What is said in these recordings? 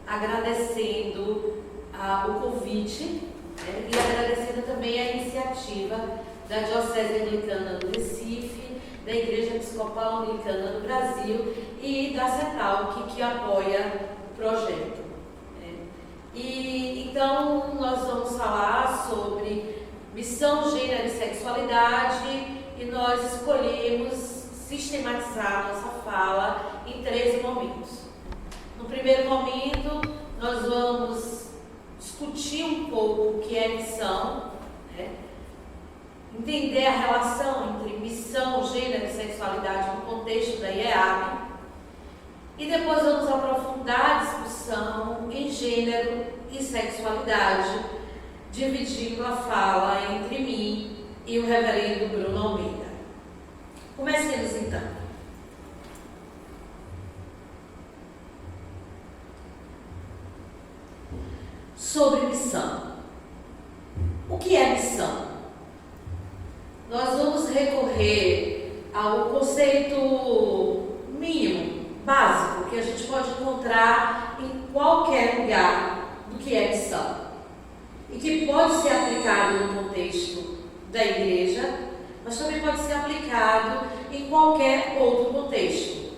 agradecendo o convite, né, e agradecendo também a iniciativa da Diocese Anglicana do Recife, da Igreja Episcopal Anglicana do Brasil e da CETALC, que apoia o projeto. E então nós vamos falar sobre missão, gênero e sexualidade, e nós escolhemos sistematizar nossa fala em 13 momentos. No primeiro momento, nós vamos discutir um pouco o que é missão, né? Entender a relação entre missão, gênero e sexualidade no contexto da IEAB, e depois vamos aprofundar a discussão em gênero e sexualidade, dividindo a fala entre mim e o reverendo Bruno Almeida. Comecemos então. Sobre missão. O que é missão? Nós vamos recorrer ao conceito mínimo, básico, que a gente pode encontrar em qualquer lugar do que é missão, e que pode ser aplicado no contexto da igreja, mas também pode ser aplicado em qualquer outro contexto.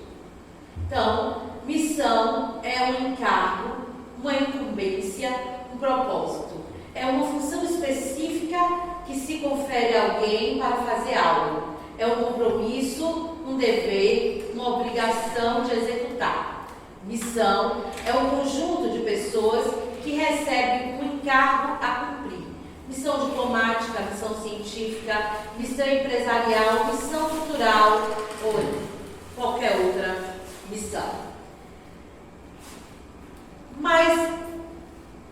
Então, missão é um encargo, uma incumbência, um propósito. É uma função específica que se confere a alguém para fazer algo. É um compromisso, um dever, uma obrigação de executar. Missão é um conjunto de pessoas que recebem um encargo a cumprir. Missão diplomática, missão científica, missão empresarial, missão cultural ou qualquer outra missão. Mas,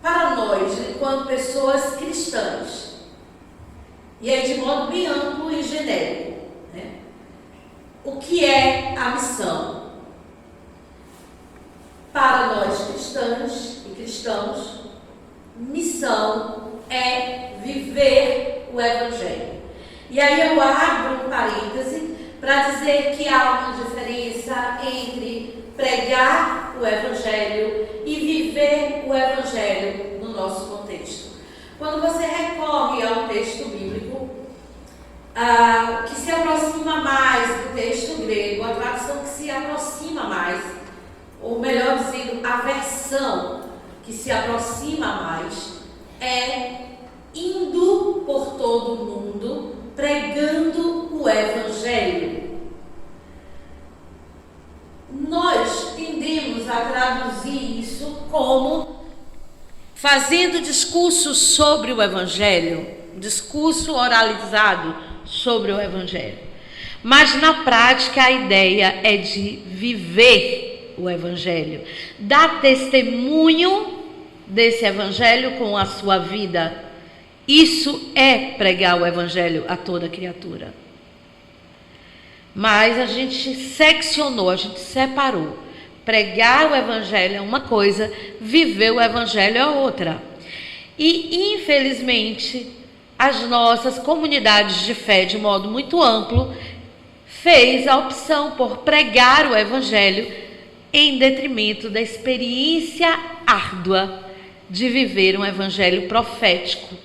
para nós, enquanto pessoas cristãs, e aí de modo bem amplo e genérico, né? O que é a missão? Para nós cristãs e cristãos, missão é viver o Evangelho. E aí eu abro um parêntese para dizer que há uma diferença entre pregar o Evangelho e viver o Evangelho no nosso contexto. Quando você recorre a um texto bíblico que se aproxima mais do texto grego, a tradução que se aproxima mais, ou melhor dizendo, a versão que se aproxima mais, é indo por todo o mundo, pregando o Evangelho. Nós tendemos a traduzir isso como fazendo discursos sobre o Evangelho, discurso oralizado sobre o Evangelho. Mas na prática a ideia é de viver o Evangelho, dar testemunho desse Evangelho com a sua vida. Isso é pregar o Evangelho a toda criatura. Mas a gente seccionou, a gente separou. Pregar o Evangelho é uma coisa, viver o Evangelho é outra. E, infelizmente, as nossas comunidades de fé, de modo muito amplo, fez a opção por pregar o Evangelho em detrimento da experiência árdua de viver um Evangelho profético,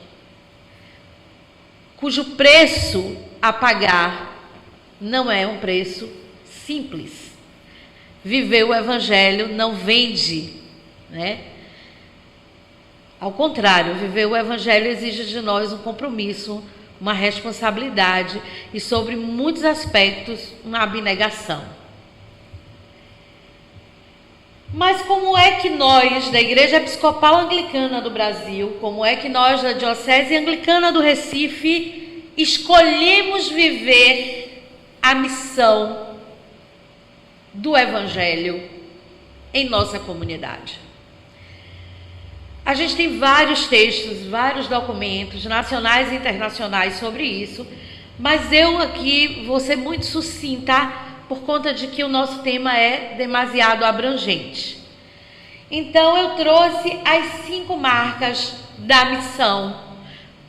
cujo preço a pagar não é um preço simples. Viver o Evangelho não vende, né? Ao contrário, viver o Evangelho exige de nós um compromisso, uma responsabilidade e, sobre muitos aspectos, uma abnegação. Mas como é que nós, da Igreja Episcopal Anglicana do Brasil, como é que nós, da Diocese Anglicana do Recife, escolhemos viver a missão do Evangelho em nossa comunidade? A gente tem vários textos, vários documentos nacionais e internacionais sobre isso, mas eu aqui vou ser muito sucinta por conta de que o nosso tema é demasiado abrangente. Então eu trouxe as 5 marcas da missão,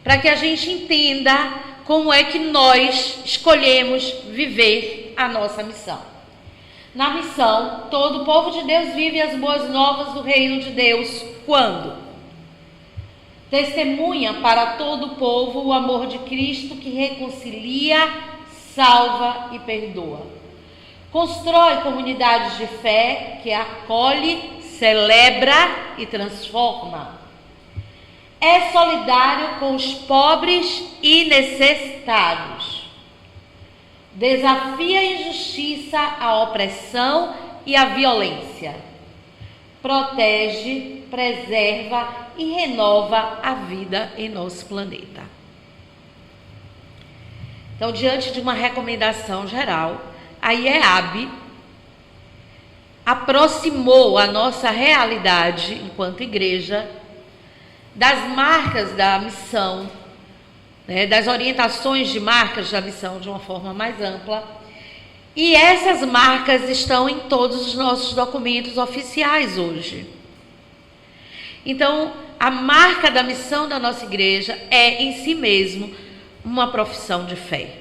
para que a gente entenda como é que nós escolhemos viver a nossa missão. Na missão, todo o povo de Deus vive as boas novas do reino de Deus. Quando? Testemunha para todo o povo o amor de Cristo que reconcilia, salva e perdoa. Constrói comunidades de fé que acolhe, celebra e transforma. É solidário com os pobres e necessitados. Desafia a injustiça, a opressão e a violência. Protege, preserva e renova a vida em nosso planeta. Então, diante de uma recomendação geral, a IEAB aproximou a nossa realidade enquanto igreja das marcas da missão, das orientações de marcas da missão de uma forma mais ampla. E essas marcas estão em todos os nossos documentos oficiais hoje. Então, a marca da missão da nossa igreja é em si mesmo uma profissão de fé.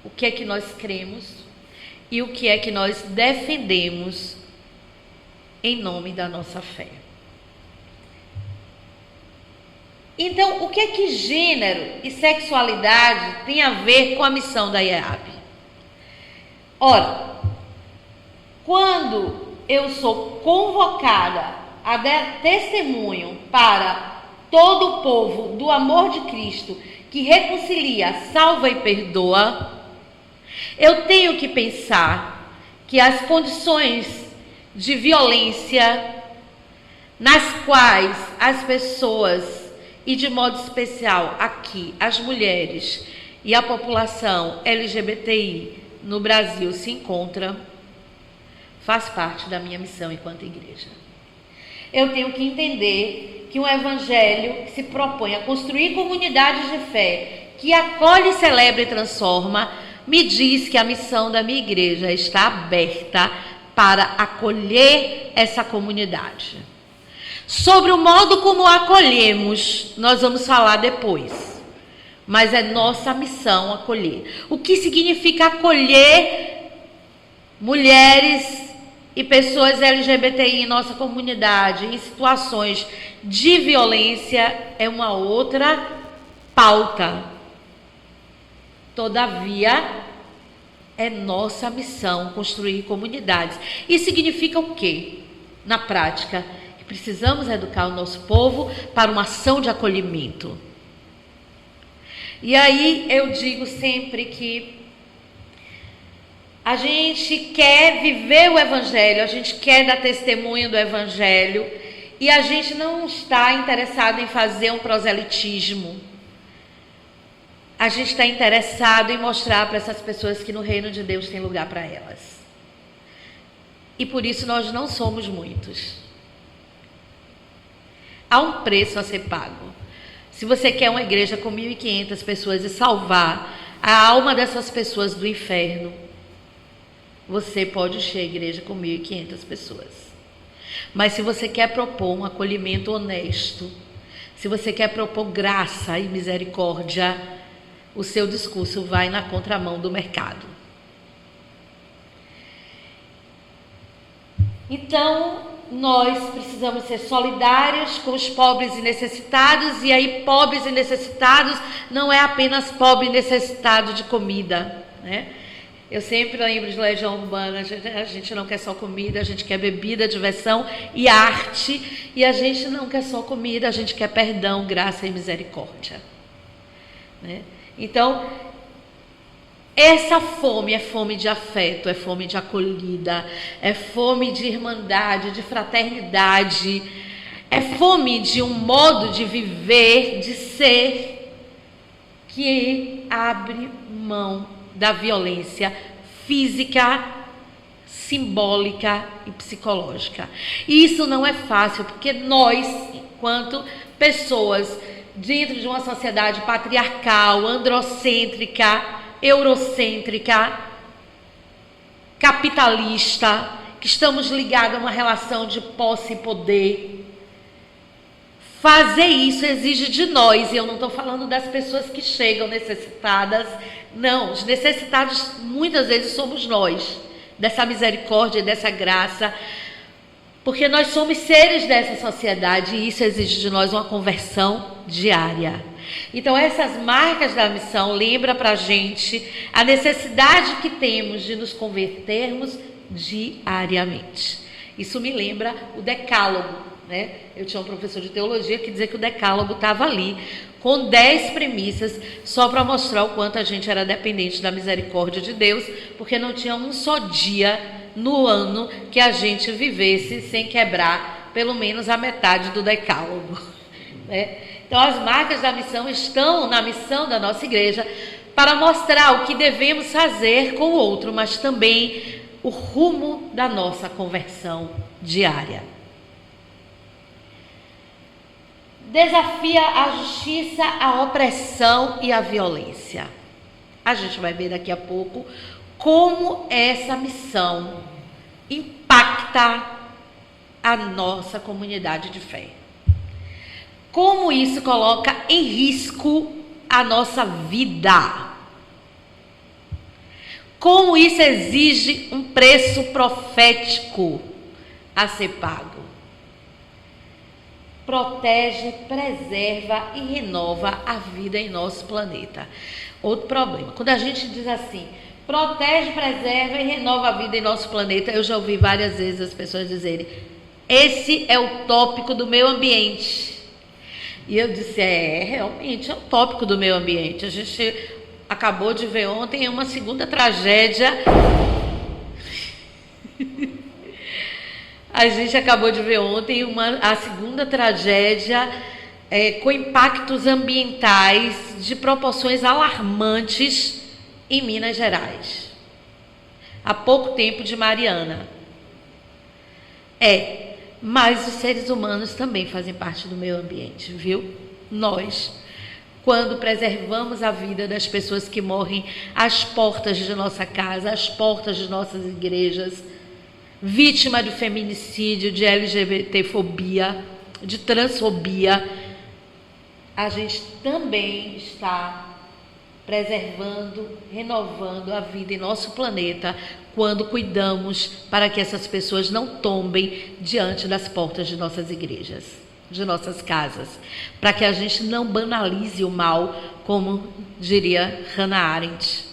O que é que nós cremos e o que é que nós defendemos em nome da nossa fé. Então, o que é que gênero e sexualidade tem a ver com a missão da IEAB? Ora, quando eu sou convocada a dar testemunho para todo o povo do amor de Cristo que reconcilia, salva e perdoa, eu tenho que pensar que as condições de violência nas quais as pessoas, e de modo especial aqui as mulheres e a população LGBTI no Brasil se encontra, faz parte da minha missão enquanto igreja. Eu tenho que entender que um evangelho que se propõe a construir comunidades de fé, que acolhe, celebra e transforma, me diz que a missão da minha igreja está aberta para acolher essa comunidade. Sobre o modo como acolhemos, nós vamos falar depois. Mas é nossa missão acolher. O que significa acolher mulheres e pessoas LGBTI em nossa comunidade em situações de violência é uma outra pauta. Todavia, é nossa missão construir comunidades. Isso significa o quê? Na prática, que precisamos educar o nosso povo para uma ação de acolhimento. E aí eu digo sempre que a gente quer viver o evangelho, a gente quer dar testemunho do evangelho e a gente não está interessado em fazer um proselitismo. A gente está interessado em mostrar para essas pessoas que no reino de Deus tem lugar para elas. E por isso nós não somos muitos. Há um preço a ser pago. Se você quer uma igreja com 1.500 pessoas e salvar a alma dessas pessoas do inferno, você pode encher a igreja com 1.500 pessoas. Mas se você quer propor um acolhimento honesto, se você quer propor graça e misericórdia, o seu discurso vai na contramão do mercado. Então, nós precisamos ser solidários com os pobres e necessitados, e aí pobres e necessitados não é apenas pobre e necessitado de comida, né? Eu sempre lembro de Legião Urbana, a gente não quer só comida, a gente quer bebida, diversão e arte, e a gente não quer só comida, a gente quer perdão, graça e misericórdia, né? Então, essa fome é fome de afeto, é fome de acolhida, é fome de irmandade, de fraternidade, é fome de um modo de viver, de ser, que abre mão da violência física, simbólica e psicológica. E isso não é fácil, porque nós, enquanto pessoas dentro de uma sociedade patriarcal, androcêntrica, eurocêntrica, capitalista, que estamos ligados a uma relação de posse e poder, fazer isso exige de nós, e eu não estou falando das pessoas que chegam necessitadas, não, os necessitados muitas vezes somos nós, dessa misericórdia e dessa graça, porque nós somos seres dessa sociedade e isso exige de nós uma conversão diária. Então essas marcas da missão lembram para a gente a necessidade que temos de nos convertermos diariamente. Isso me lembra o decálogo, né? Eu tinha um professor de teologia que dizia que o decálogo estava ali com 10 premissas só para mostrar o quanto a gente era dependente da misericórdia de Deus, porque não tinha um só dia no ano que a gente vivesse sem quebrar pelo menos a metade do decálogo, né? Então as marcas da missão estão na missão da nossa igreja para mostrar o que devemos fazer com o outro, mas também o rumo da nossa conversão diária. Desafia a justiça, a opressão e a violência. A gente vai ver daqui a pouco como essa missão impacta a nossa comunidade de fé. Como isso coloca em risco a nossa vida. Como isso exige um preço profético a ser pago. Protege, preserva e renova a vida em nosso planeta. Outro problema, quando a gente diz assim, protege, preserva e renova a vida em nosso planeta, eu já ouvi várias vezes as pessoas dizerem, esse é o tópico do meio ambiente. E eu disse, realmente é o tópico do meio ambiente. A gente acabou de ver ontem uma segunda tragédia. A gente acabou de ver ontem a segunda tragédia com impactos ambientais de proporções alarmantes em Minas Gerais. Há pouco tempo de Mariana. Mas os seres humanos também fazem parte do meio ambiente, viu? Nós, quando preservamos a vida das pessoas que morrem às portas de nossa casa, às portas de nossas igrejas, vítima de feminicídio, de LGBTfobia, de transfobia, a gente também está preservando, renovando a vida em nosso planeta quando cuidamos para que essas pessoas não tombem diante das portas de nossas igrejas, de nossas casas, para que a gente não banalize o mal, como diria Hannah Arendt.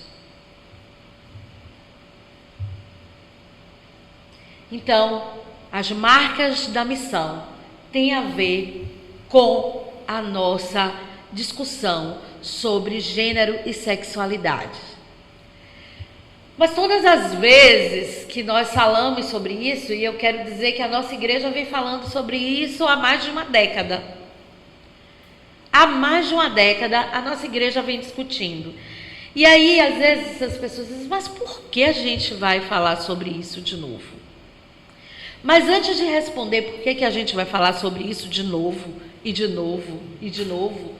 Então, as marcas da missão têm a ver com a nossa discussão sobre gênero e sexualidade. Mas todas as vezes que nós falamos sobre isso, e eu quero dizer que a nossa igreja vem falando sobre isso há mais de uma década. Há mais de uma década a nossa igreja vem discutindo. E aí, às vezes, as pessoas dizem, mas por que a gente vai falar sobre isso de novo? Mas antes de responder por que a gente vai falar sobre isso de novo, e de novo, e de novo,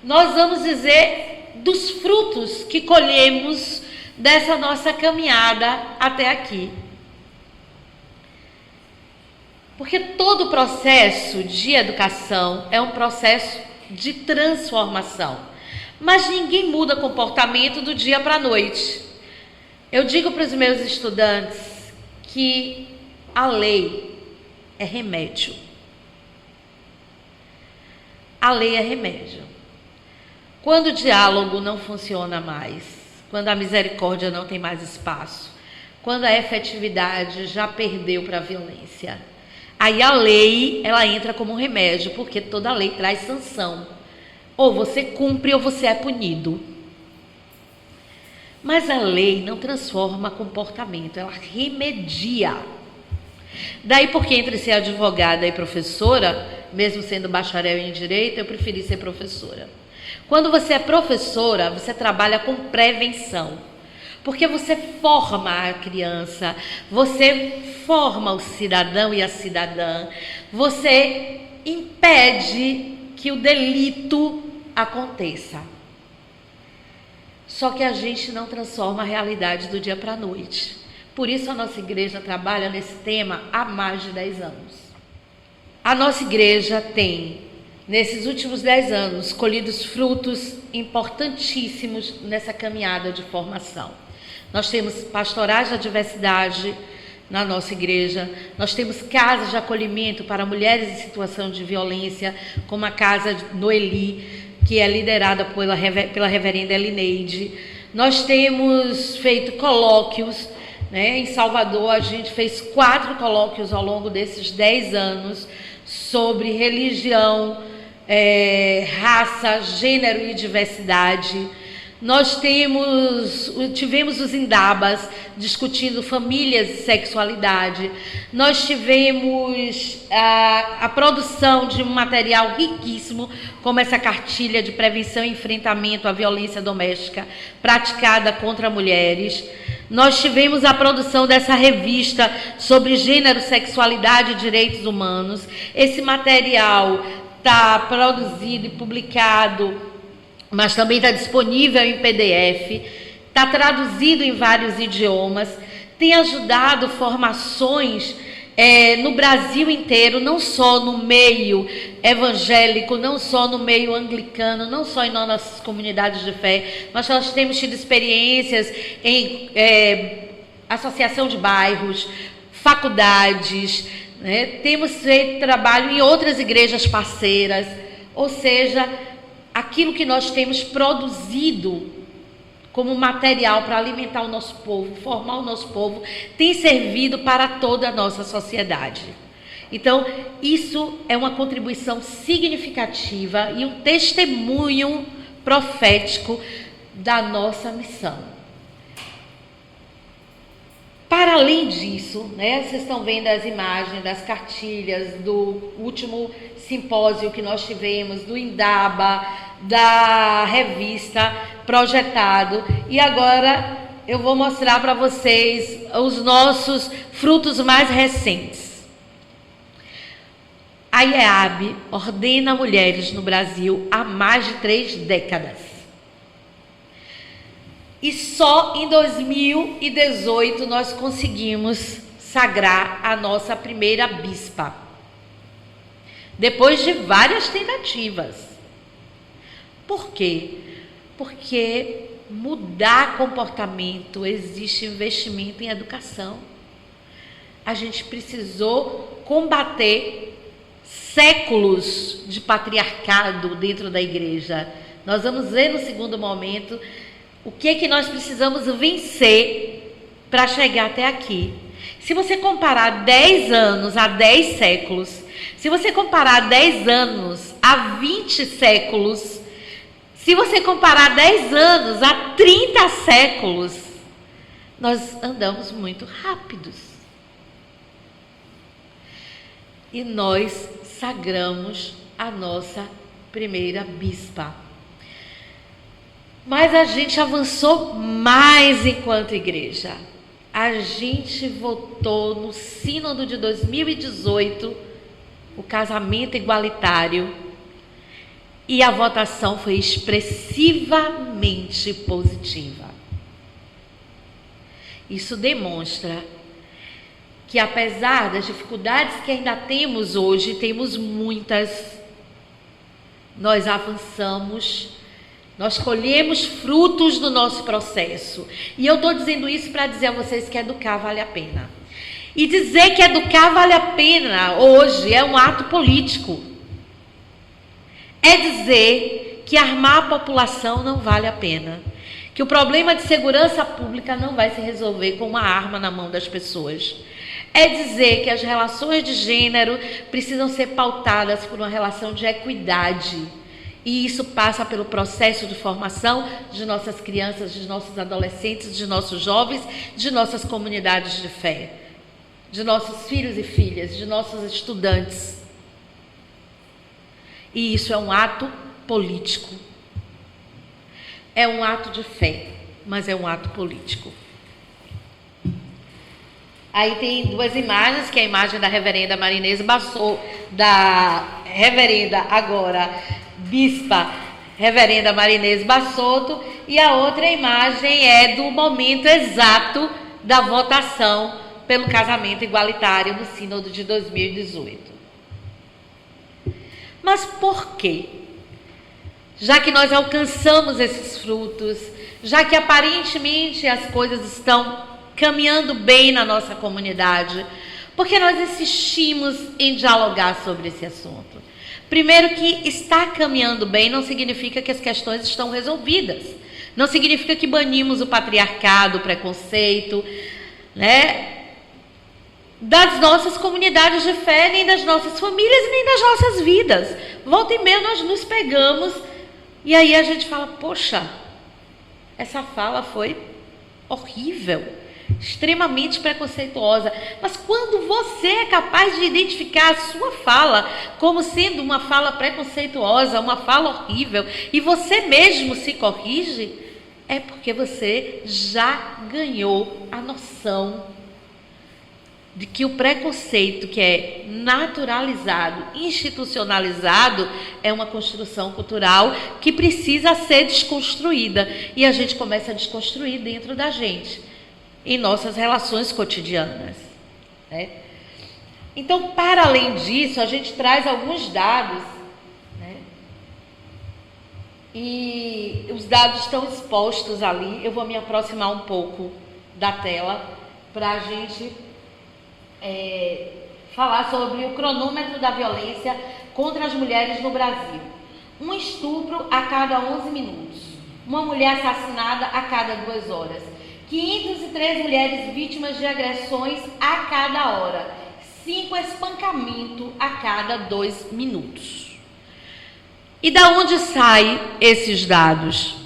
nós vamos dizer dos frutos que colhemos dessa nossa caminhada até aqui. Porque todo processo de educação é um processo de transformação. Mas ninguém muda comportamento do dia para a noite. Eu digo para os meus estudantes que a lei é remédio. A lei é remédio. Quando o diálogo não funciona mais, quando a misericórdia não tem mais espaço, quando a efetividade já perdeu para a violência, aí a lei, ela entra como um remédio, porque toda lei traz sanção. Ou você cumpre ou você é punido. Mas a lei não transforma comportamento, ela remedia. Daí porque entre ser advogada e professora, mesmo sendo bacharel em direito, eu preferi ser professora. Quando você é professora, você trabalha com prevenção, porque você forma a criança, você forma o cidadão e a cidadã, você impede que o delito aconteça. Só que a gente não transforma a realidade do dia para a noite. Por isso a nossa igreja trabalha nesse tema há mais de 10 anos. A nossa igreja tem, nesses últimos 10 anos, colhido frutos importantíssimos nessa caminhada de formação. Nós temos pastorais da diversidade na nossa igreja, nós temos casas de acolhimento para mulheres em situação de violência, como a Casa Noeli, que é liderada pela reverenda Elineide. Nós temos feito colóquios, né? Em Salvador, a gente fez 4 colóquios ao longo desses 10 anos sobre religião, raça, gênero e diversidade. Nós tivemos os Indabas discutindo famílias e sexualidade. Nós tivemos a produção de um material riquíssimo, como essa cartilha de prevenção e enfrentamento à violência doméstica praticada contra mulheres. Nós tivemos a produção dessa revista sobre gênero, sexualidade e direitos humanos. Esse material está produzido e publicado, mas também está disponível em PDF, está traduzido em vários idiomas, tem ajudado formações no Brasil inteiro, não só no meio evangélico, não só no meio anglicano, não só em nossas comunidades de fé, mas nós temos tido experiências em associação de bairros, faculdades, né? Temos feito trabalho em outras igrejas parceiras, ou seja, aquilo que nós temos produzido como material para alimentar o nosso povo, formar o nosso povo, tem servido para toda a nossa sociedade. Então, isso é uma contribuição significativa e um testemunho profético da nossa missão. Para além disso, né, vocês estão vendo as imagens das cartilhas do último simpósio que nós tivemos, do Indaba, da revista projetado, e agora eu vou mostrar para vocês os nossos frutos mais recentes. A IEAB ordena mulheres no Brasil há mais de 3 décadas. E só em 2018 nós conseguimos sagrar a nossa primeira bispa, depois de várias tentativas. Por quê? Porque mudar comportamento existe investimento em educação. A gente precisou combater séculos de patriarcado dentro da igreja. Nós vamos ver no segundo momento o que é que nós precisamos vencer para chegar até aqui. Se você comparar 10 anos a 10 séculos, se você comparar 10 anos a 20 séculos, se você comparar 10 anos a 30 séculos, nós andamos muito rápidos. E nós sagramos a nossa primeira bispa. Mas a gente avançou mais enquanto igreja. A gente votou no Sínodo de 2018 o casamento igualitário e a votação foi expressivamente positiva. Isso demonstra que, apesar das dificuldades que ainda temos hoje, temos muitas, nós avançamos. Nós colhemos frutos do nosso processo. E eu estou dizendo isso para dizer a vocês que educar vale a pena. E dizer que educar vale a pena hoje é um ato político. É dizer que armar a população não vale a pena. Que o problema de segurança pública não vai se resolver com uma arma na mão das pessoas. É dizer que as relações de gênero precisam ser pautadas por uma relação de equidade. E isso passa pelo processo de formação de nossas crianças, de nossos adolescentes, de nossos jovens, de nossas comunidades de fé, de nossos filhos e filhas, de nossos estudantes. E isso é um ato político. É um ato de fé, mas é um ato político. Aí tem 2 imagens, que é a imagem da reverenda Marinês Bassot, da reverenda agora bispa reverenda Marinês Bassotto, e a outra imagem é do momento exato da votação pelo casamento igualitário no Sínodo de 2018. Mas por quê? já que nós alcançamos esses frutos, já que aparentemente as coisas estão caminhando bem na nossa comunidade, porque nós insistimos em dialogar sobre esse assunto? Primeiro, que estar caminhando bem não significa que as questões estão resolvidas. Não significa que banimos o patriarcado, o preconceito, né, das nossas comunidades de fé, nem das nossas famílias, nem das nossas vidas. Volta e meia nós nos pegamos e aí a gente fala, poxa, essa fala foi horrível, extremamente preconceituosa. Mas quando você é capaz de identificar a sua fala como sendo uma fala preconceituosa, uma fala horrível, e você mesmo se corrige, é porque você já ganhou a noção de que o preconceito que é naturalizado, institucionalizado, é uma construção cultural que precisa ser desconstruída. E a gente começa a desconstruir dentro da gente, em nossas relações cotidianas, né? Então, para além disso, a gente traz alguns dados, né? E os dados estão expostos ali. Eu vou me aproximar um pouco da tela para a gente falar sobre o cronômetro da violência contra as mulheres no Brasil. Um estupro a cada 11 minutos. Uma mulher assassinada a cada 2 horas. 503 mulheres vítimas de agressões a cada hora. 5 espancamentos a cada 2 minutos. E da onde saem esses dados?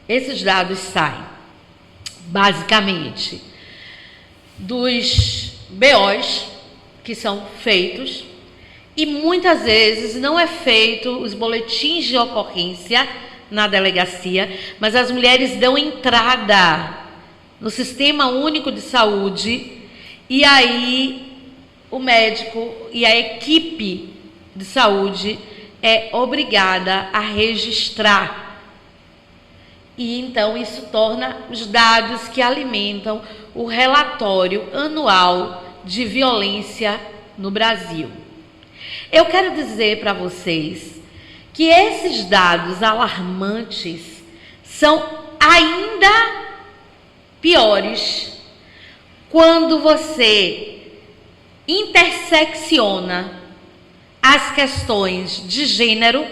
Esses dados saem, basicamente, dos BOs que são feitos, e muitas vezes não é feito os boletins de ocorrência na delegacia, mas as mulheres dão entrada no Sistema Único de Saúde, e aí o médico e a equipe de saúde é obrigada a registrar. E então isso torna os dados que alimentam o relatório anual de violência no Brasil. Eu quero dizer para vocês que esses dados alarmantes são ainda piores quando você intersecciona as questões de gênero,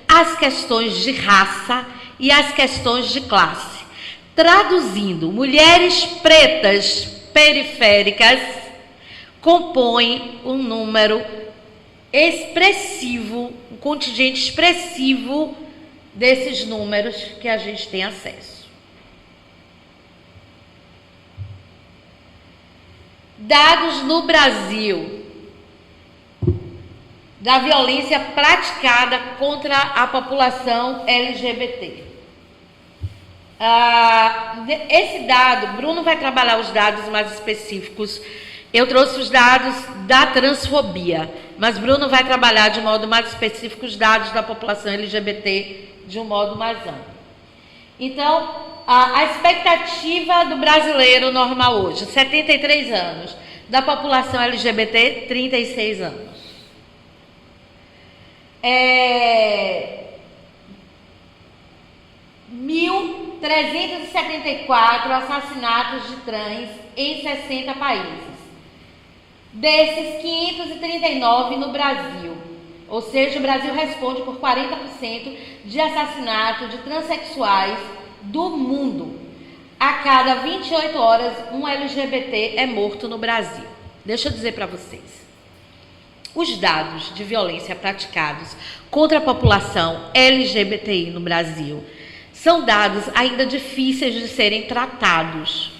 as questões de raça e as questões de classe. Traduzindo, mulheres pretas periféricas compõem um número expressivo, um contingente expressivo desses números que a gente tem acesso. Dados no Brasil da violência praticada contra a população LGBT. Esse dado, Bruno vai trabalhar os dados mais específicos. Eu trouxe os dados da transfobia, mas Bruno vai trabalhar de modo mais específico os dados da população LGBT de um modo mais amplo. Então, a expectativa do brasileiro normal hoje, 73 anos. Da população LGBT, 36 anos. 1.374 assassinatos de trans em 60 países. Desses, 539 no Brasil. Ou seja, o Brasil responde por 40% de assassinatos de transexuais do mundo. A cada 28 horas, um LGBT é morto no Brasil. Deixa eu dizer para vocês. Os dados de violência praticados contra a população LGBTI no Brasil são dados ainda difíceis de serem tratados.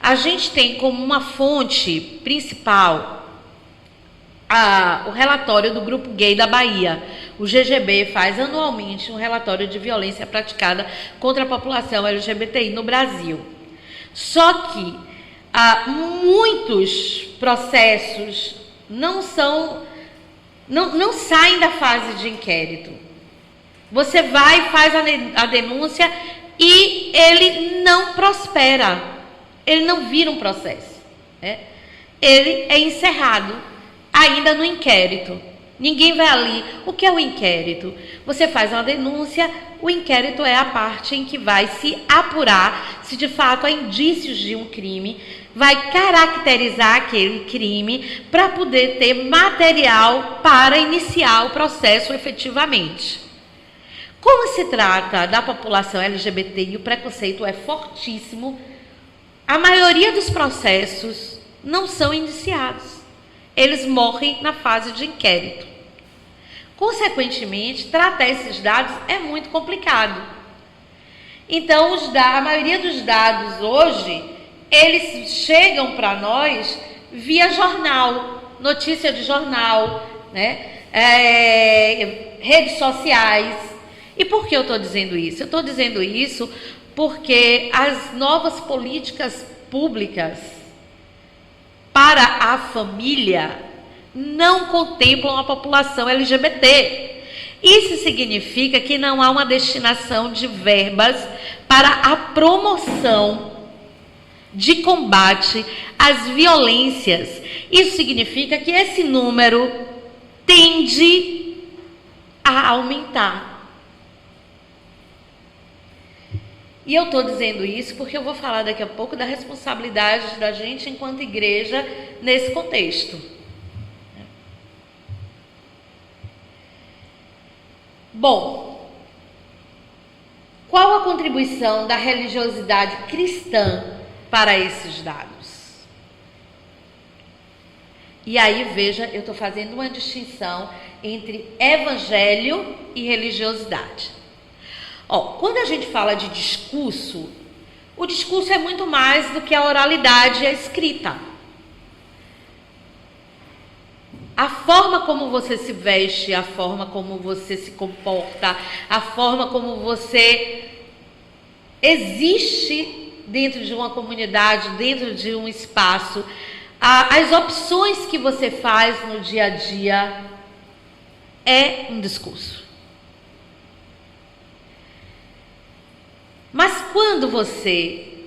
A gente tem como uma fonte principal o relatório do Grupo Gay da Bahia. O GGB faz anualmente um relatório de violência praticada contra a população LGBTI no Brasil. Só que muitos processos não saem da fase de inquérito. Você vai, faz a denúncia e ele não prospera. Ele não vira um processo, né? Ele é encerrado ainda no inquérito. Ninguém vai ali. O que é o inquérito? Você faz uma denúncia, o inquérito é a parte em que vai se apurar se de fato há indícios de um crime, vai caracterizar aquele crime para poder ter material para iniciar o processo efetivamente. Como se trata da população LGBT e o preconceito é fortíssimo, a maioria dos processos não são indiciados. Eles morrem na fase de inquérito. Consequentemente, tratar esses dados é muito complicado. Então, a maioria dos dados hoje, eles chegam para nós via jornal, notícia de jornal, né? Redes sociais. E por que eu estou dizendo isso? Eu estou dizendo isso porque as novas políticas públicas para a família não contemplam a população LGBT. Isso significa que não há uma destinação de verbas para a promoção de combate às violências. Isso significa que esse número tende a aumentar. E eu estou dizendo isso porque eu vou falar daqui a pouco da responsabilidade da gente enquanto igreja nesse contexto. Bom, qual a contribuição da religiosidade cristã para esses dados? E aí, veja, eu estou fazendo uma distinção entre evangelho e religiosidade. Quando a gente fala de discurso, o discurso é muito mais do que a oralidade e a escrita. A forma como você se veste, a forma como você se comporta, a forma como você existe dentro de uma comunidade, dentro de um espaço, as opções que você faz no dia a dia é um discurso. Mas quando você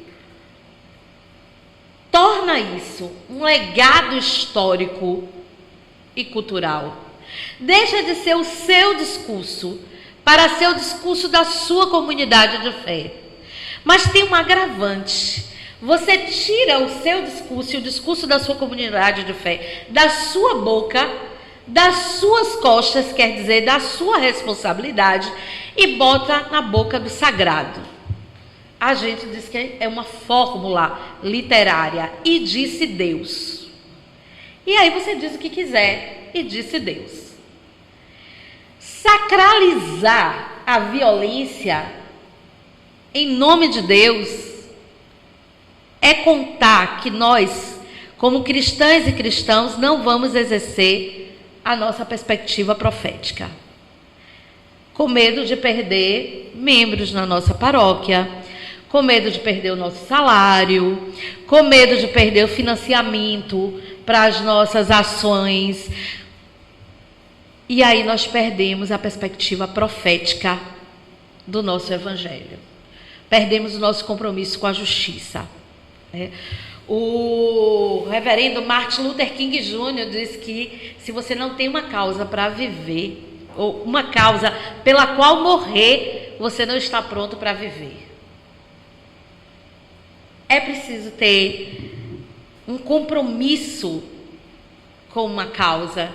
torna isso um legado histórico e cultural, deixa de ser o seu discurso para ser o discurso da sua comunidade de fé. Mas tem um agravante. Você tira o seu discurso e o discurso da sua comunidade de fé da sua boca, das suas costas, quer dizer, da sua responsabilidade, e bota na boca do sagrado. A gente diz que é uma fórmula literária, e disse Deus. E aí você diz o que quiser, e disse Deus. Sacralizar a violência em nome de Deus é contar que nós, como cristãs e cristãos, não vamos exercer a nossa perspectiva profética. Com medo de perder membros na nossa paróquia, com medo de perder o nosso salário, com medo de perder o financiamento para as nossas ações. E aí nós perdemos a perspectiva profética do nosso evangelho. Perdemos o nosso compromisso com a justiça. O reverendo Martin Luther King Jr. diz que se você não tem uma causa para viver, ou uma causa pela qual morrer, você não está pronto para viver. É preciso ter um compromisso com uma causa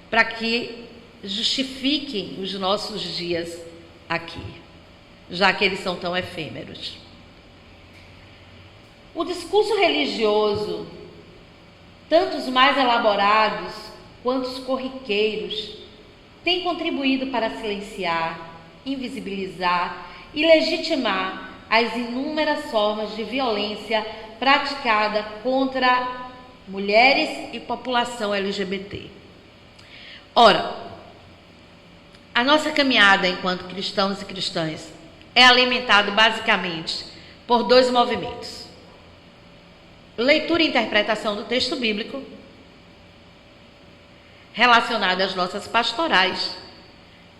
para que justifique os nossos dias aqui, já que eles são tão efêmeros. O discurso religioso, tanto os mais elaborados quanto os corriqueiros, tem contribuído para silenciar, invisibilizar e legitimar as inúmeras formas de violência praticada contra mulheres e população LGBT. Ora, a nossa caminhada enquanto cristãos e cristãs é alimentada basicamente por dois movimentos: leitura e interpretação do texto bíblico, relacionada às nossas pastorais,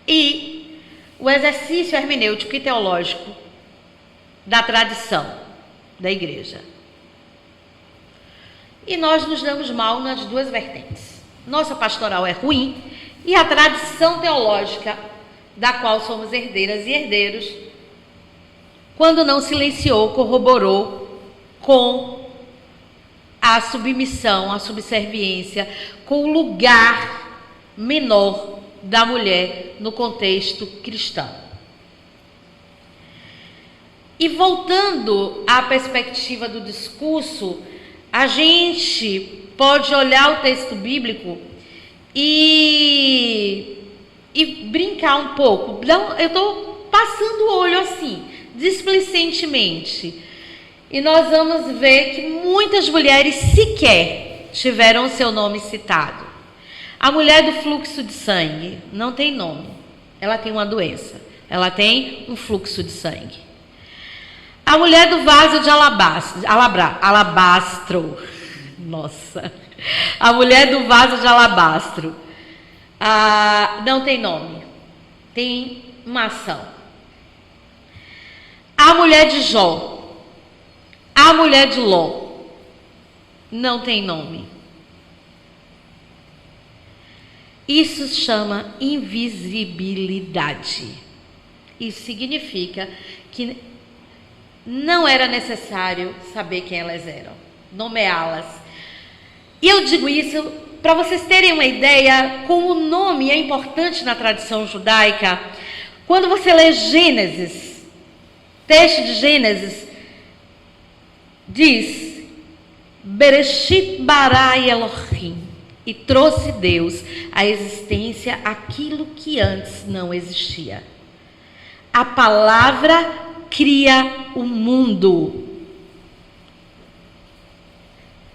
e o exercício hermenêutico e teológico da tradição da igreja. E nós nos damos mal nas duas vertentes. nossa pastoral é ruim e a tradição teológica da qual somos herdeiras e herdeiros, quando não silenciou, corroborou com a submissão, a subserviência, com o lugar menor da mulher no contexto cristão. E voltando à perspectiva do discurso, a gente pode olhar o texto bíblico e brincar um pouco. Eu estou passando o olho assim, displicentemente. E nós vamos ver que muitas mulheres sequer tiveram seu nome citado. A mulher do fluxo de sangue não tem nome. Ela tem uma doença. Ela tem um fluxo de sangue. A mulher do vaso de alabastro. Nossa. A mulher do vaso de alabastro. Não tem nome. Tem uma ação. A mulher de Jó. A mulher de Ló. Não tem nome. Isso se chama invisibilidade. Isso significa que não era necessário saber quem elas eram, nomeá-las. E eu digo isso para vocês terem uma ideia como o nome é importante na tradição judaica. Quando você lê Gênesis, texto de Gênesis, diz: Bereshit bara Elohim, e trouxe Deus à existência aquilo que antes não existia. A palavra cria o mundo.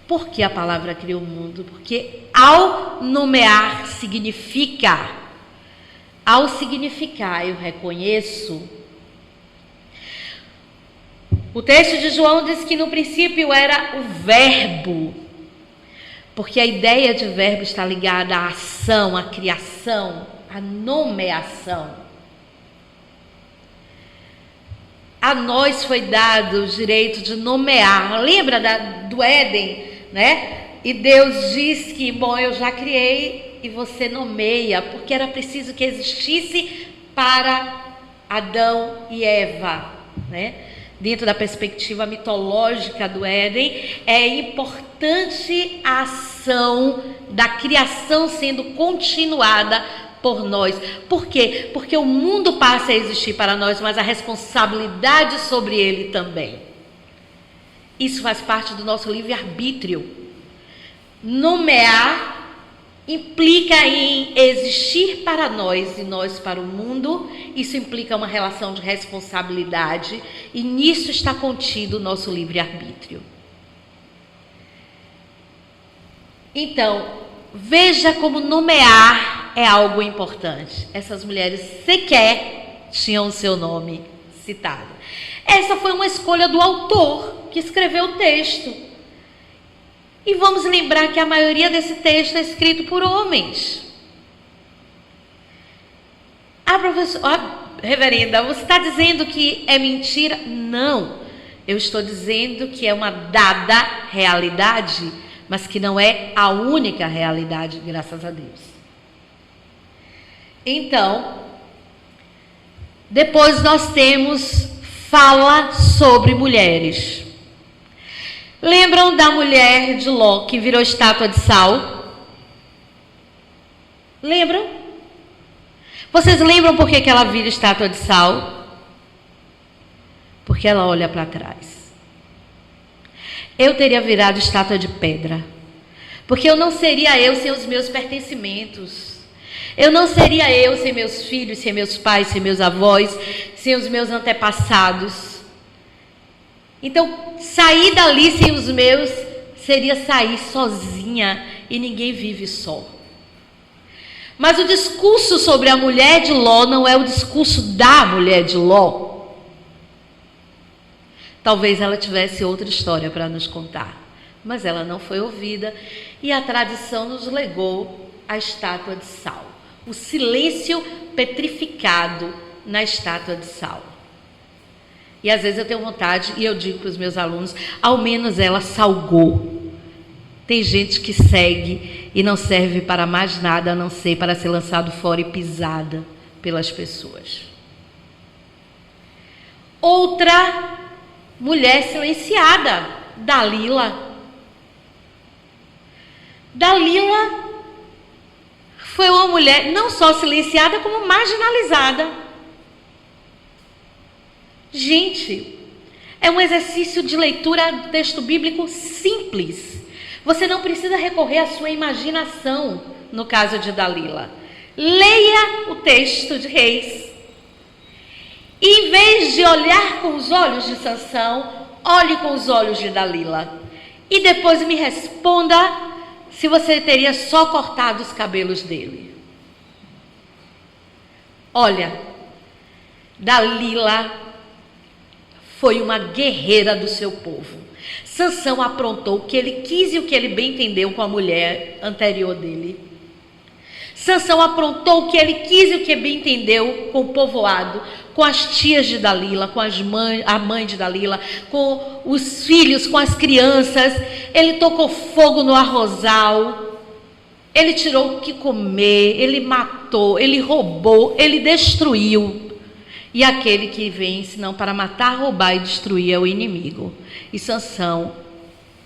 Por que a palavra cria o mundo? Porque ao nomear significa. Ao significar, eu reconheço. O texto de João diz que no princípio era o verbo, porque a ideia de verbo está ligada à ação, à criação, à nomeação. A nós foi dado o direito de nomear. Lembra do Éden, né? E Deus diz que, bom, eu já criei e você nomeia, porque era preciso que existisse para Adão e Eva, né? Dentro da perspectiva mitológica do Éden, é importante a ação da criação sendo continuada por nós. Por quê? Porque o mundo passa a existir para nós, mas a responsabilidade sobre ele também. Isso faz parte do nosso livre-arbítrio. Nomear implica em existir para nós e nós para o mundo. Isso implica uma relação de responsabilidade e nisso está contido o nosso livre-arbítrio. Então, veja como nomear é algo importante. Essas mulheres sequer tinham o seu nome citado. Essa foi uma escolha do autor que escreveu o texto. E vamos lembrar que a maioria desse texto é escrito por homens. Reverenda, você está dizendo que é mentira? Não. Eu estou dizendo que é uma dada realidade, mas que não é a única realidade, graças a Deus. Então, depois nós temos fala sobre mulheres. Lembram da mulher de Ló que virou estátua de sal? Lembram? Vocês lembram por que ela vira estátua de sal? Porque ela olha para trás. Eu teria virado estátua de pedra. Porque eu não seria eu sem os meus pertencimentos. Eu não seria eu sem meus filhos, sem meus pais, sem meus avós, sem os meus antepassados. Então, sair dali sem os meus seria sair sozinha, e ninguém vive só. Mas o discurso sobre a mulher de Ló não é o discurso da mulher de Ló. Talvez ela tivesse outra história para nos contar, mas ela não foi ouvida e a tradição nos legou a estátua de sal. O silêncio petrificado na estátua de sal. E às vezes eu tenho vontade, e eu digo para os meus alunos, ao menos ela salgou. Tem gente que segue e não serve para mais nada a não ser para ser lançado fora e pisada pelas pessoas. Outra mulher silenciada, Dalila. Dalila foi uma mulher não só silenciada, como marginalizada. Gente, é um exercício de leitura do texto bíblico simples. Você não precisa recorrer à sua imaginação no caso de Dalila. Leia o texto de Reis. E em vez de olhar com os olhos de Sansão, olhe com os olhos de Dalila. E depois me responda se você teria só cortado os cabelos dele. Olha, Dalila foi uma guerreira do seu povo. Sansão aprontou o que ele quis e o que ele bem entendeu com a mulher anterior dele. Sansão aprontou o que ele quis e o que bem entendeu com o povoado, com as tias de Dalila, com a mãe de Dalila, com os filhos, com as crianças. Ele tocou fogo no arrozal, ele tirou o que comer, ele matou, ele roubou, ele destruiu. E aquele que vem, senão para matar, roubar e destruir, é o inimigo. E Sansão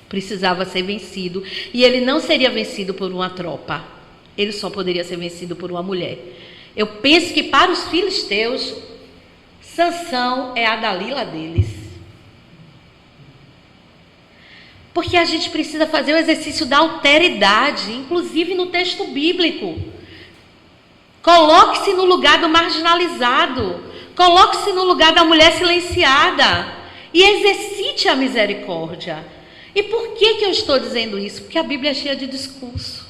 precisava ser vencido, e ele não seria vencido por uma tropa. Ele só poderia ser vencido por uma mulher. Eu penso que para os filisteus, Sansão é a Dalila deles. Porque a gente precisa fazer o exercício da alteridade, inclusive no texto bíblico. Coloque-se no lugar do marginalizado. Coloque-se no lugar da mulher silenciada. E exercite a misericórdia. E por que eu estou dizendo isso? Porque a Bíblia é cheia de discurso.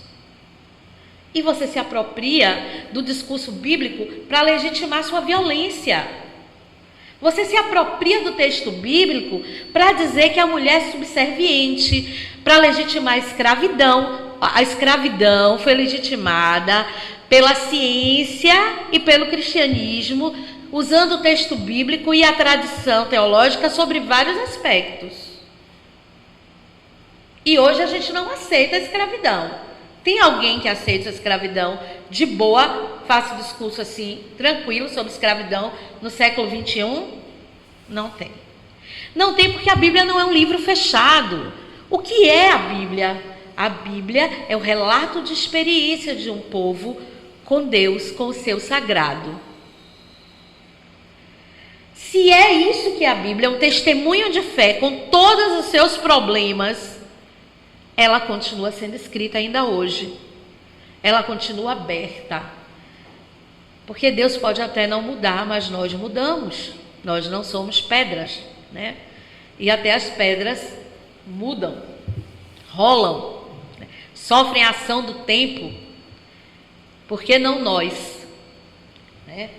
E você se apropria do discurso bíblico para legitimar sua violência. Você se apropria do texto bíblico para dizer que a mulher é subserviente, para legitimar a escravidão. A escravidão foi legitimada pela ciência e pelo cristianismo, usando o texto bíblico e a tradição teológica sobre vários aspectos. E hoje a gente não aceita a escravidão. Tem alguém que aceita a escravidão de boa, faça discurso assim, tranquilo, sobre escravidão no século 21? Não tem. Não tem, porque a Bíblia não é um livro fechado. O que é a Bíblia? A Bíblia é o relato de experiência de um povo com Deus, com o seu sagrado. Se é isso que é a Bíblia, um testemunho de fé com todos os seus problemas, ela continua sendo escrita ainda hoje. Ela continua aberta. Porque Deus pode até não mudar, mas nós mudamos. Nós não somos pedras, né? E até as pedras mudam, rolam, né? Sofrem a ação do tempo. Por que não nós? Né?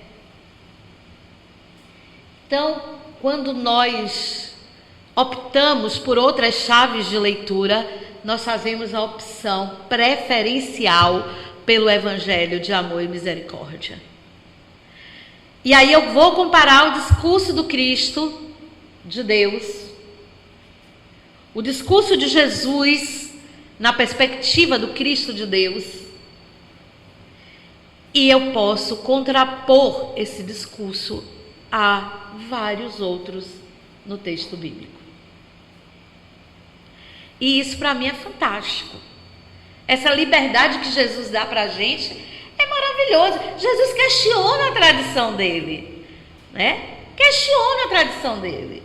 Então, quando nós optamos por outras chaves de leitura, nós fazemos a opção preferencial pelo Evangelho de amor e misericórdia. E aí eu vou comparar o discurso do Cristo, de Deus, o discurso de Jesus, na perspectiva do Cristo de Deus, e eu posso contrapor esse discurso a vários outros no texto bíblico. E isso para mim é fantástico. Essa liberdade que Jesus dá para a gente é maravilhoso. Jesus questiona a tradição dele, né? Questiona a tradição dele.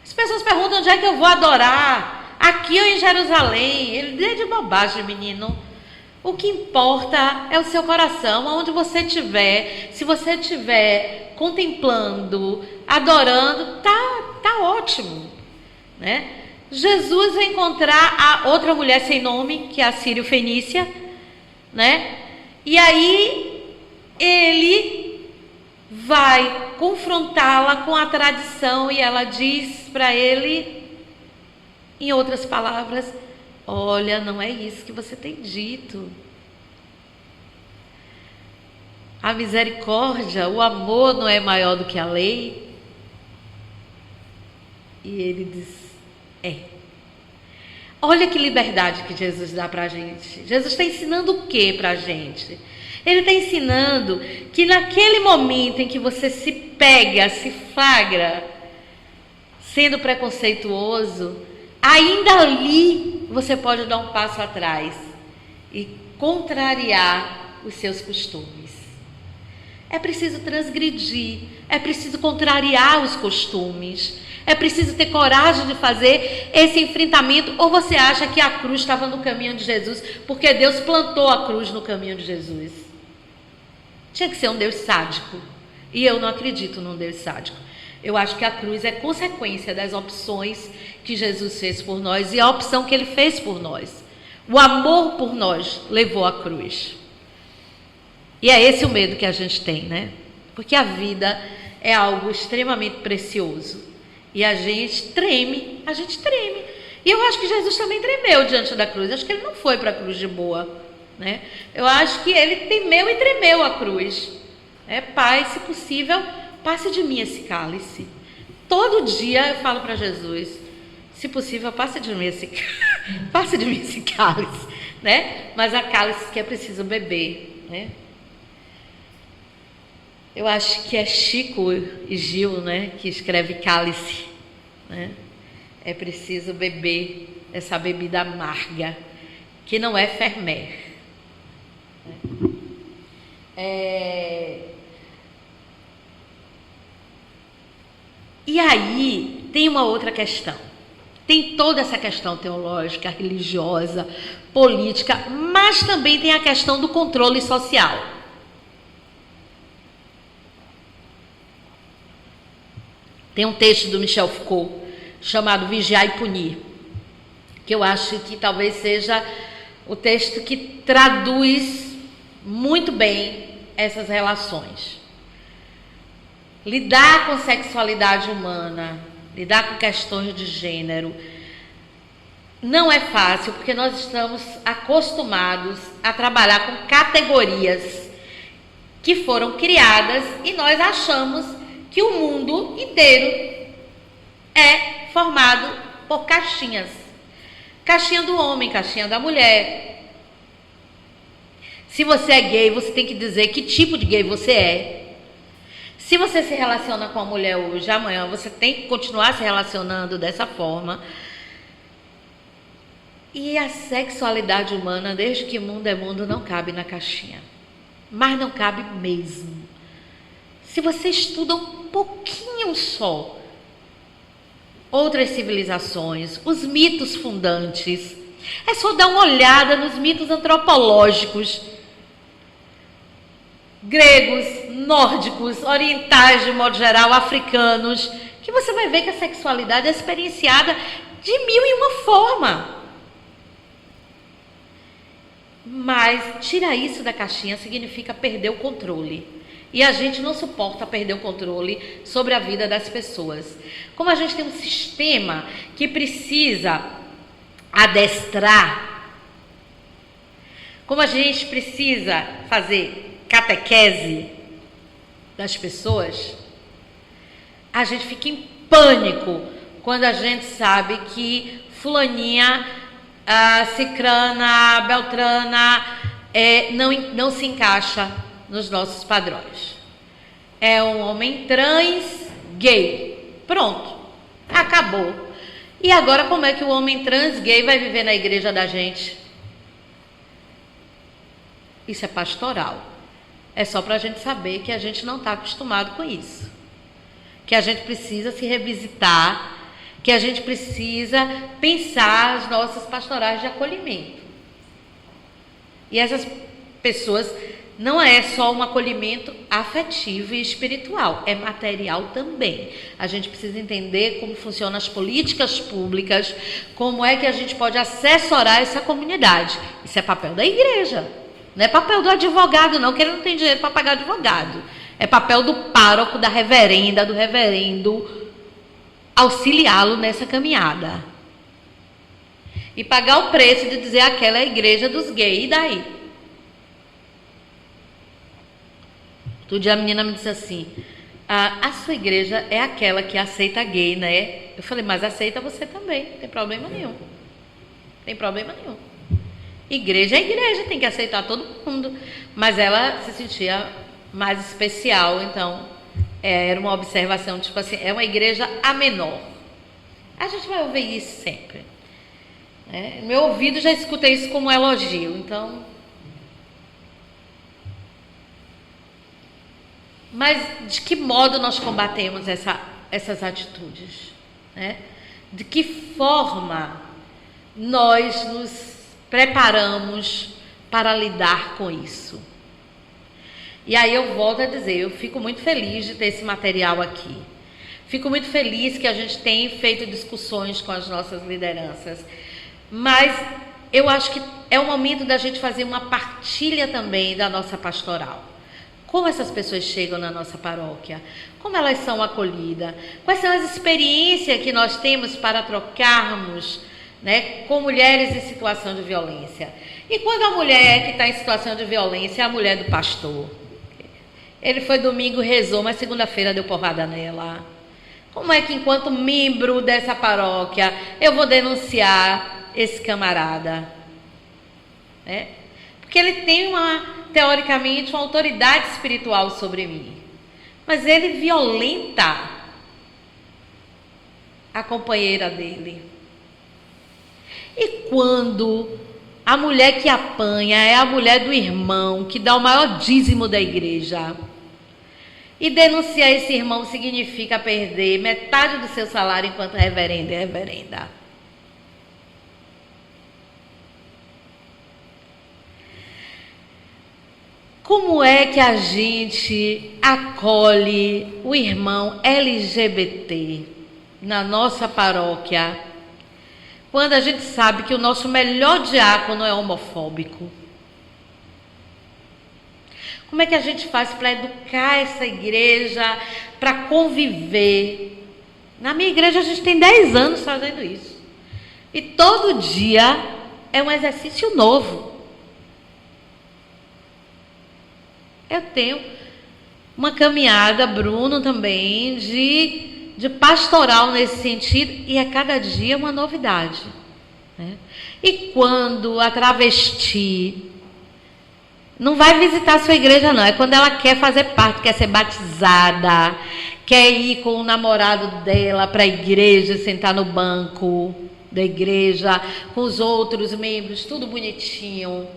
As pessoas perguntam onde é que eu vou adorar, aqui ou em Jerusalém. Ele diz de bobagem, menino. O que importa é o seu coração, aonde você estiver. Se você estiver contemplando, adorando, tá ótimo, né? Jesus vai encontrar a outra mulher sem nome, que é a Sírio-Fenícia, né? E aí ele vai confrontá-la com a tradição e ela diz para ele, em outras palavras, olha, não é isso que você tem dito. A misericórdia, o amor não é maior do que a lei? E ele diz, é. Olha que liberdade que Jesus dá para a gente. Jesus está ensinando o que para a gente? Ele está ensinando que naquele momento em que você se pega, se flagra, sendo preconceituoso, ainda ali você pode dar um passo atrás e contrariar os seus costumes. É preciso transgredir, é preciso contrariar os costumes, é preciso ter coragem de fazer esse enfrentamento. Ou você acha que a cruz estava no caminho de Jesus porque Deus plantou a cruz no caminho de Jesus? Tinha que ser um Deus sádico. E eu não acredito num Deus sádico. Eu acho que a cruz é consequência das opções que Jesus fez por nós e a opção que ele fez por nós. O amor por nós levou à cruz. E é esse o medo que a gente tem, né? Porque a vida é algo extremamente precioso. E a gente treme. E eu acho que Jesus também tremeu diante da cruz. Acho que ele não foi para a cruz de boa, né? Eu acho que ele temeu e tremeu a cruz. Pai, se possível, passe de mim esse cálice. Todo dia eu falo para Jesus, se possível, passe de mim esse cálice, né? Mas há cálices que é preciso beber, né? Eu acho que é Chico e Gil, né, que escreve Cálice, né? É preciso beber essa bebida amarga, que não é Fermer. E aí tem uma outra questão. Tem toda essa questão teológica, religiosa, política, mas também tem a questão do controle social. Tem um texto do Michel Foucault chamado Vigiar e Punir, que eu acho que talvez seja o texto que traduz muito bem essas relações. Lidar com sexualidade humana, lidar com questões de gênero, não é fácil, porque nós estamos acostumados a trabalhar com categorias que foram criadas e nós achamos que o mundo inteiro é formado por caixinhas. Caixinha do homem, caixinha da mulher. Se você é gay, você tem que dizer que tipo de gay você é. Se você se relaciona com a mulher hoje, amanhã você tem que continuar se relacionando dessa forma. E a sexualidade humana, desde que mundo é mundo, não cabe na caixinha. Mas não cabe mesmo. Se você estuda um pouquinho só outras civilizações, os mitos fundantes, é só dar uma olhada nos mitos antropológicos, gregos, nórdicos, orientais de modo geral, africanos, que você vai ver que a sexualidade é experienciada de 1001 forma. Mas tirar isso da caixinha significa perder o controle. E a gente não suporta perder o controle sobre a vida das pessoas. Como a gente tem um sistema que precisa adestrar, como a gente precisa fazer catequese das pessoas, a gente fica em pânico quando a gente sabe que fulaninha, cicrana, beltrana, não se encaixa nos nossos padrões. É um homem trans gay. Pronto. Acabou. E agora como é que o homem trans gay vai viver na igreja da gente? Isso é pastoral. É só para a gente saber que a gente não está acostumado com isso. Que a gente precisa se revisitar, que a gente precisa pensar as nossas pastorais de acolhimento. E essas pessoas não é só um acolhimento afetivo e espiritual, é material também. A gente precisa entender como funcionam as políticas públicas, como é que a gente pode assessorar essa comunidade. Isso é papel da igreja, não é papel do advogado não, que ele não tem dinheiro para pagar advogado. É papel do pároco, da reverenda, do reverendo, auxiliá-lo nessa caminhada. E pagar o preço de dizer aquela é a igreja dos gays, e daí? Outro dia a menina me disse assim, a sua igreja é aquela que aceita gay, né? Eu falei, mas aceita você também, não tem problema nenhum. tem problema nenhum. Igreja é igreja, tem que aceitar todo mundo. Mas ela se sentia mais especial, então era uma observação, tipo assim, é uma igreja a menor. A gente vai ouvir isso sempre. Meu ouvido já escutei isso como um elogio, então... Mas de que modo nós combatemos essas atitudes? De que forma nós nos preparamos para lidar com isso? E aí eu volto a dizer, eu fico muito feliz de ter esse material aqui. Fico muito feliz que a gente tem feito discussões com as nossas lideranças. Mas eu acho que é o momento da gente fazer uma partilha também da nossa pastoral. Como essas pessoas chegam na nossa paróquia? Como elas são acolhidas? Quais são as experiências que nós temos para trocarmos, com mulheres em situação de violência? E quando a mulher que está em situação de violência é a mulher do pastor? Ele foi domingo, rezou, mas segunda-feira deu porrada nela. Como é que, enquanto membro dessa paróquia, eu vou denunciar esse camarada? Porque ele tem teoricamente, uma autoridade espiritual sobre mim. Mas ele violenta a companheira dele. E quando a mulher que apanha é a mulher do irmão, que dá o maior dízimo da igreja, e denunciar esse irmão significa perder metade do seu salário enquanto reverendo e reverenda. Como é que a gente acolhe o irmão LGBT na nossa paróquia, quando a gente sabe que o nosso melhor diácono é homofóbico? Como é que a gente faz para educar essa igreja, para conviver? Na minha igreja a gente tem 10 anos fazendo isso. E todo dia é um exercício novo. Eu tenho uma caminhada, Bruno também, de pastoral nesse sentido, e a cada dia uma novidade. E quando a travesti não vai visitar a sua igreja, não, é quando ela quer fazer parte, quer ser batizada, quer ir com o namorado dela para a igreja, sentar no banco da igreja, com os outros membros, tudo bonitinho.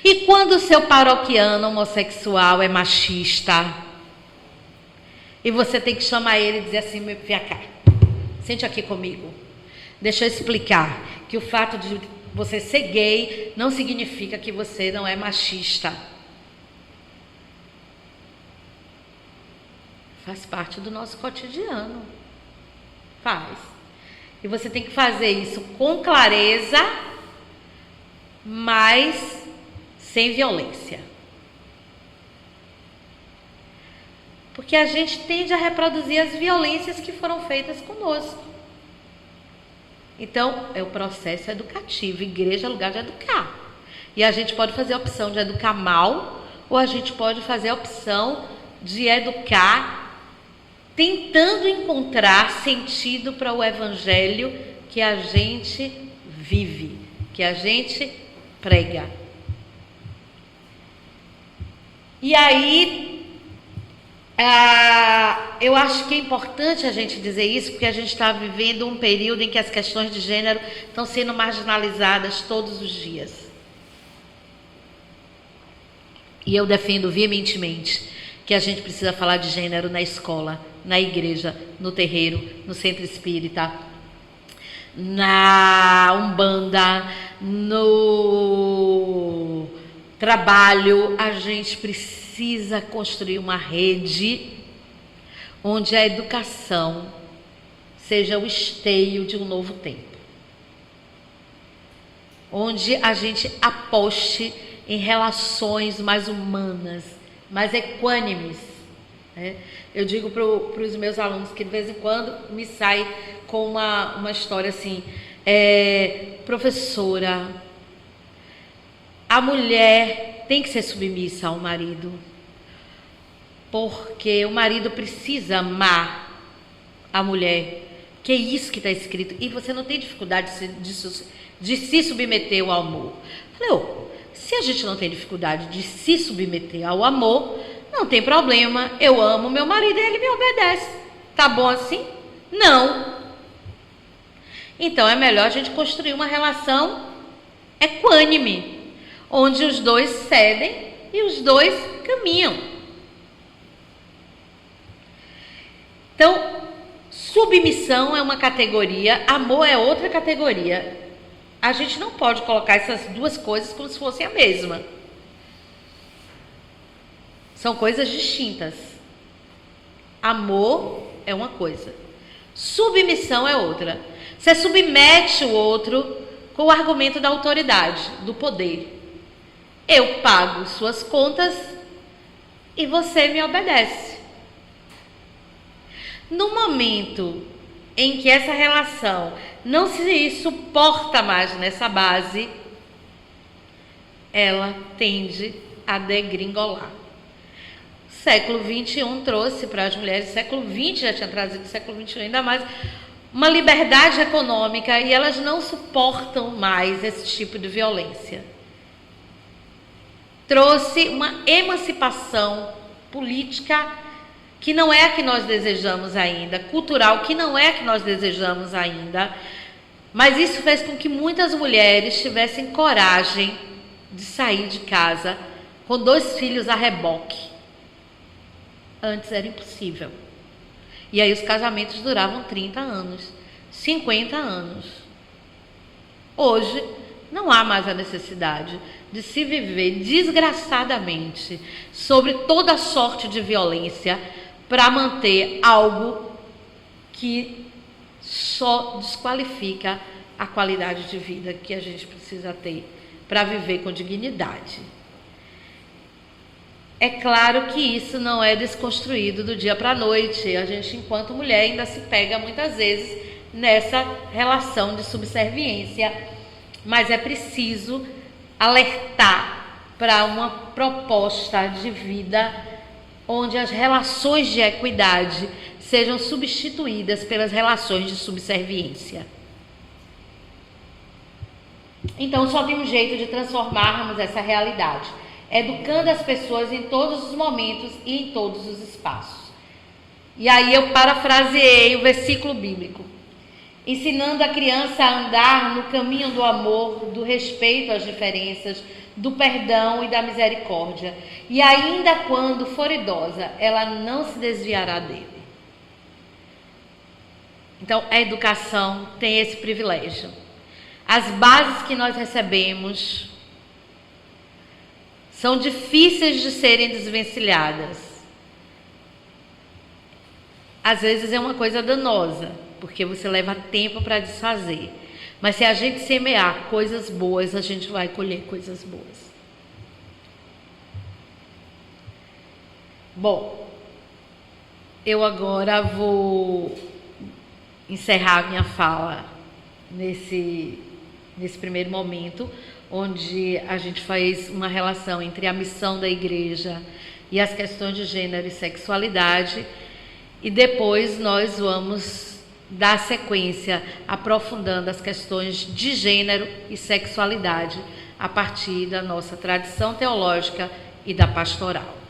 E quando o seu paroquiano homossexual é machista, e você tem que chamar ele e dizer assim: vem cá, sente aqui comigo, deixa eu explicar que o fato de você ser gay não significa que você não é machista. Faz parte do nosso cotidiano. Faz. E você tem que fazer isso com clareza, mas sem violência. Porque a gente tende a reproduzir as violências que foram feitas conosco. Então, é o processo educativo. Igreja é lugar de educar. E a gente pode fazer a opção de educar mal, ou a gente pode fazer a opção de educar tentando encontrar sentido para o evangelho que a gente vive, que a gente prega. E aí, eu acho que é importante a gente dizer isso, porque a gente está vivendo um período em que as questões de gênero estão sendo marginalizadas todos os dias. E eu defendo veementemente que a gente precisa falar de gênero na escola, na igreja, no terreiro, no centro espírita, na Umbanda, no trabalho. A gente precisa construir uma rede onde a educação seja o esteio de um novo tempo, onde a gente aposte em relações mais humanas, mais equânimes. Eu digo para os meus alunos que de vez em quando me sai com uma história assim: professora, a mulher tem que ser submissa ao marido, porque o marido precisa amar a mulher que é isso que está escrito, e você não tem dificuldade de se submeter ao amor. Falei, se a gente não tem dificuldade de se submeter ao amor, não tem problema, eu amo meu marido e ele me obedece. Tá bom assim? Não. Então é melhor a gente construir uma relação equânime, onde os dois cedem e os dois caminham. Então, submissão é uma categoria, amor é outra categoria. A gente não pode colocar essas duas coisas como se fossem a mesma. São coisas distintas. Amor é uma coisa, submissão é outra. Você submete o outro com o argumento da autoridade, do poder. Eu pago suas contas e você me obedece. No momento em que essa relação não se suporta mais nessa base, ela tende a degringolar. Século XXI trouxe para as mulheres, século XX já tinha trazido, século XXI ainda mais, uma liberdade econômica, e elas não suportam mais esse tipo de violência. Trouxe uma emancipação política que não é a que nós desejamos ainda, cultural que não é a que nós desejamos ainda, mas isso fez com que muitas mulheres tivessem coragem de sair de casa com 2 filhos a reboque. Antes era impossível. E aí os casamentos duravam 30 anos, 50 anos. Hoje não há mais a necessidade de se viver desgraçadamente sobre toda sorte de violência para manter algo que só desqualifica a qualidade de vida que a gente precisa ter para viver com dignidade. É claro que isso não é desconstruído do dia para a noite. A gente, enquanto mulher, ainda se pega muitas vezes nessa relação de subserviência, mas é preciso alertar para uma proposta de vida onde as relações de equidade sejam substituídas pelas relações de subserviência. Então, só tem um jeito de transformarmos essa realidade: educando as pessoas em todos os momentos e em todos os espaços. E aí eu parafraseei o versículo bíblico: ensinando a criança a andar no caminho do amor, do respeito às diferenças, do perdão e da misericórdia, e ainda quando for idosa, ela não se desviará dele. Então, a educação tem esse privilégio. As bases que nós recebemos são difíceis de serem desvencilhadas. Às vezes é uma coisa danosa, porque você leva tempo para desfazer. Mas se a gente semear coisas boas, a gente vai colher coisas boas. Bom, eu agora vou encerrar minha fala nesse primeiro momento, onde a gente faz uma relação entre a missão da igreja e as questões de gênero e sexualidade, e depois nós vamos dar sequência aprofundando as questões de gênero e sexualidade a partir da nossa tradição teológica e da pastoral.